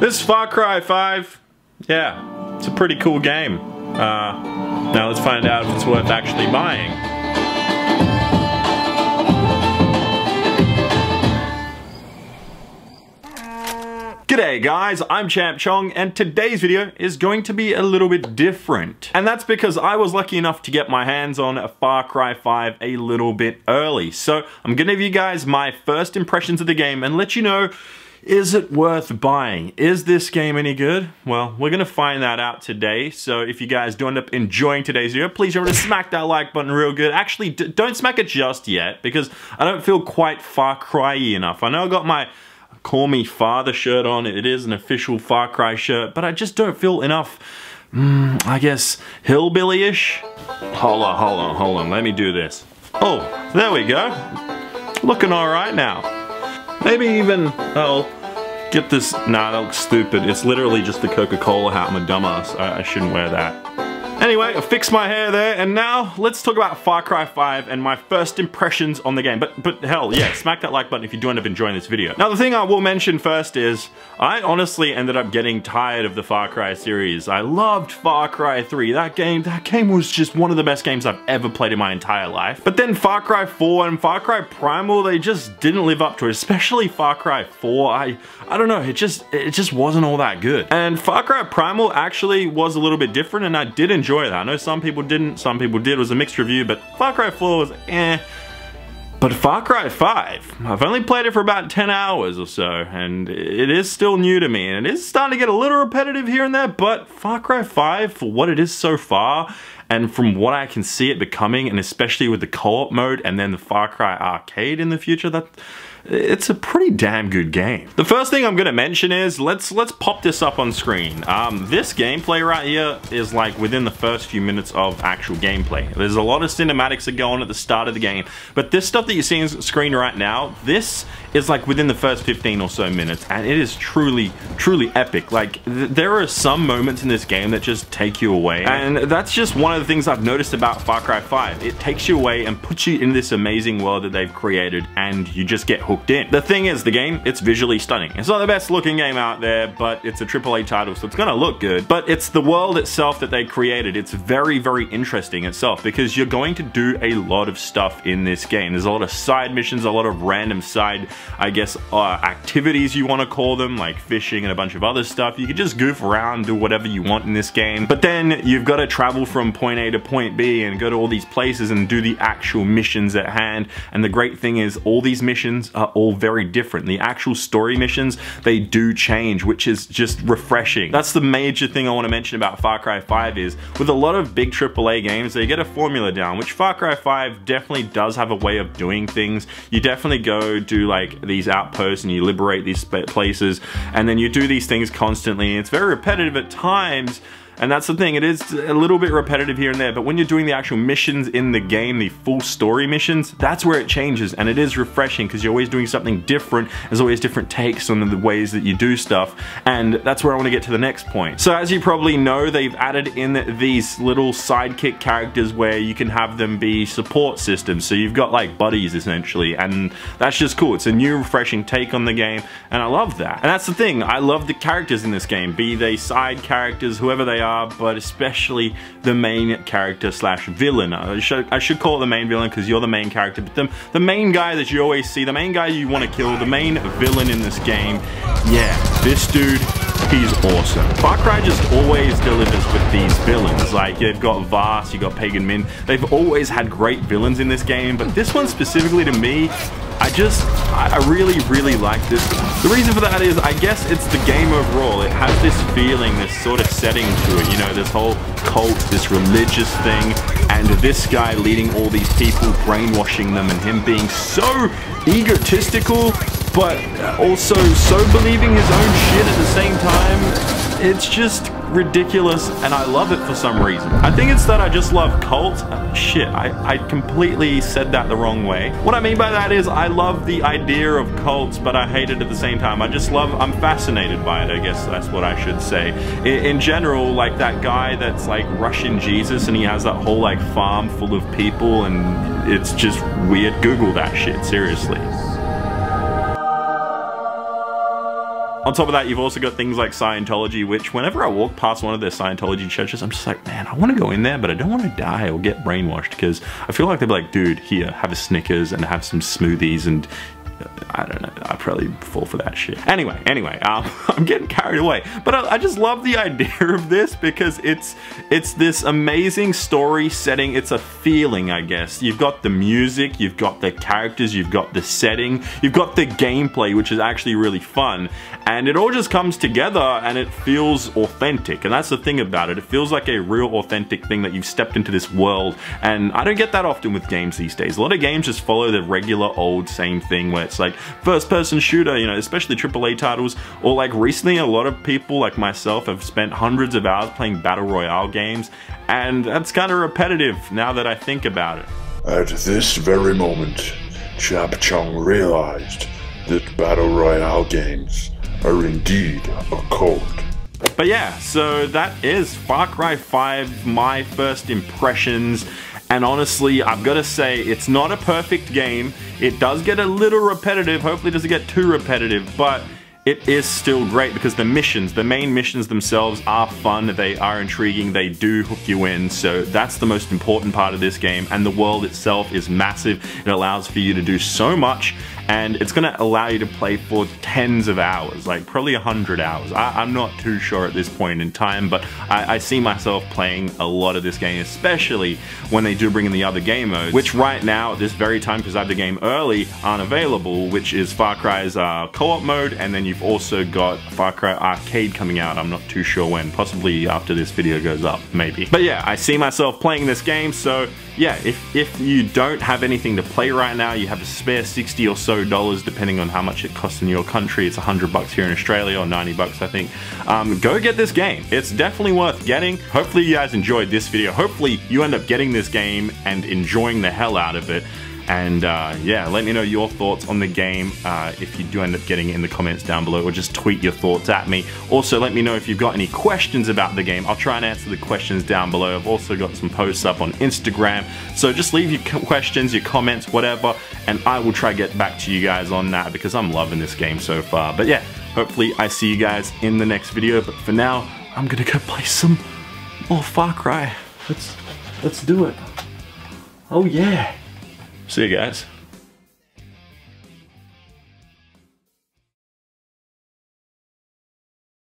This Far Cry 5, yeah, it's a pretty cool game. Now let's find out if it's worth actually buying. G'day guys, I'm Champ Chong, and today's video is going to be a little bit different. And that's because I was lucky enough to get my hands on a Far Cry 5 a little bit early. So I'm gonna give you guys my first impressions of the game and let you know, is it worth buying? Is this game any good? Well, we're gonna find that out today. So if you guys do end up enjoying today's video, please remember to smack that like button real good. Actually, don't smack it just yet, because I don't feel quite Far Cry-y enough. I know I got my Call Me Father shirt on, it is an official Far Cry shirt, but I just don't feel enough, I guess, hillbilly-ish? Hold on, let me do this. Oh, there we go. Looking alright now. Maybe even, I'll get this, nah, that looks stupid. It's literally just the Coca-Cola hat, I'm a dumbass. I shouldn't wear that. Anyway, I fixed my hair there, and now let's talk about Far Cry 5 and my first impressions on the game. But hell, yeah, smack that like button if you do end up enjoying this video. Now, the thing I will mention first is, I honestly ended up getting tired of the Far Cry series. I loved Far Cry 3. That game was just one of the best games I've ever played in my entire life. But then Far Cry 4 and Far Cry Primal, they just didn't live up to it, especially Far Cry 4. I don't know, it just wasn't all that good. And Far Cry Primal actually was a little bit different, and I did enjoy that. I know some people didn't, some people did. It was a mixed review, but Far Cry 4 was eh. But Far Cry 5, I've only played it for about 10 hours or so, and it is still new to me, and it is starting to get a little repetitive here and there, but Far Cry 5, for what it is so far, and from what I can see it becoming, and especially with the co-op mode, and then the Far Cry Arcade in the future, it's a pretty damn good game. The first thing I'm gonna mention is, let's pop this up on screen. This gameplay right here is like within the first few minutes of actual gameplay. There's a lot of cinematics that go on at the start of the game, but this stuff that you're seeing on the screen right now, this is like within the first 15 or so minutes, and it is truly epic. Like, there are some moments in this game that just take you away, and that's just one of the things I've noticed about Far Cry 5. It takes you away and puts you in this amazing world that they've created, and you just get hooked in. The thing is, the game, it's visually stunning. It's not the best looking game out there, but it's a AAA title, so it's gonna look good. But it's the world itself that they created. It's very interesting itself, because you're going to do a lot of stuff in this game. There's a lot of side missions, a lot of random side, I guess, activities you want to call them, like fishing and a bunch of other stuff. You can just goof around, do whatever you want in this game. But then you've got to travel from point A to point B and go to all these places and do the actual missions at hand. And the great thing is, all these missions are all very different. The actual story missions, they do change, which is just refreshing. That's the major thing I want to mention about Far Cry 5 is, with a lot of big AAA games, they get a formula down, which Far Cry 5 definitely does have a way of doing things. You definitely go do like these outposts and you liberate these places, and then you do these things constantly. It's very repetitive at times, and that's the thing, it is a little bit repetitive here and there, but when you're doing the actual missions in the game, the full story missions, that's where it changes, and it is refreshing because you're always doing something different. There's always different takes on the ways that you do stuff, and that's where I want to get to the next point. So as you probably know, they've added in these little sidekick characters where you can have them be support systems, so you've got like buddies essentially, and that's just cool. It's a new refreshing take on the game, and I love that. And that's the thing, I love the characters in this game, be they side characters, whoever they are, but especially the main character slash villain. I should call it the main villain because you're the main character, but the main guy that you always see, the main guy you want to kill, the main villain in this game, yeah, this dude, he's awesome. Far Cry just always delivers with these villains. Like, you've got Vast, you've got Pagan Min. They've always had great villains in this game, but this one specifically to me, I really like this. The reason for that is, I guess it's the game overall. It has this feeling, this sort of setting to it, you know, this whole cult, this religious thing, and this guy leading all these people, brainwashing them, and him being so egotistical, but also so believing his own shit at the same time. It's just ridiculous, and I love it for some reason. I think it's that I just love cult. Shit, I completely said that the wrong way. What I mean by that is, I love the idea of cults, but I hate it at the same time. I'm fascinated by it, I guess that's what I should say. In general, like that guy that's like Russian Jesus, and he has that whole like farm full of people, and it's just weird. Google that shit, seriously. On top of that, you've also got things like Scientology, which whenever I walk past one of their Scientology churches, I'm just like, man, I want to go in there, but I don't want to die or get brainwashed, because I feel like they'd be like, dude, here, have a Snickers and have some smoothies, and I don't know, I'd probably fall for that shit. Anyway, I'm getting carried away, but I just love the idea of this, because it's this amazing story setting. It's a feeling, I guess. You've got the music, you've got the characters, you've got the setting, you've got the gameplay, which is actually really fun, and it all just comes together and it feels authentic. And that's the thing about it. It feels like a real authentic thing that you've stepped into this world, and I don't get that often with games these days. A lot of games just follow the regular old same thing, where it's like first-person shooter, you know, especially AAA titles, or like recently a lot of people like myself have spent hundreds of hours playing battle royale games, and that's kind of repetitive now that I think about it. At this very moment, Chap Chong realized that battle royale games are indeed a cult. But yeah, so that is Far Cry 5, my first impressions. And honestly, I've got to say, it's not a perfect game. It does get a little repetitive. Hopefully it doesn't get too repetitive, but it is still great because the missions, the main missions themselves are fun, they are intriguing, they do hook you in, so that's the most important part of this game. And the world itself is massive. It allows for you to do so much, and it's going to allow you to play for tens of hours, like probably 100 hours. I'm not too sure at this point in time, but I see myself playing a lot of this game, especially when they do bring in the other game modes, which right now at this very time, because I have the game early, aren't available, which is Far Cry's co-op mode, and then you've also got Far Cry Arcade coming out. I'm not too sure when, possibly after this video goes up, maybe. But yeah, I see myself playing this game, so yeah, if you don't have anything to play right now, you have a spare $60 or so, depending on how much it costs in your country. It's $100 here in Australia, or $90 I think. Go get this game. It's definitely worth getting. Hopefully you guys enjoyed this video. Hopefully you end up getting this game and enjoying the hell out of it. And yeah, let me know your thoughts on the game if you do end up getting it in the comments down below, or just tweet your thoughts at me. Also, let me know if you've got any questions about the game. I'll try and answer the questions down below. I've also got some posts up on Instagram, so just leave your questions, your comments, whatever, and I will try to get back to you guys on that, because I'm loving this game so far. But yeah, hopefully I see you guys in the next video, but for now, I'm gonna go play some more Far Cry. Let's do it. Oh yeah. See you guys.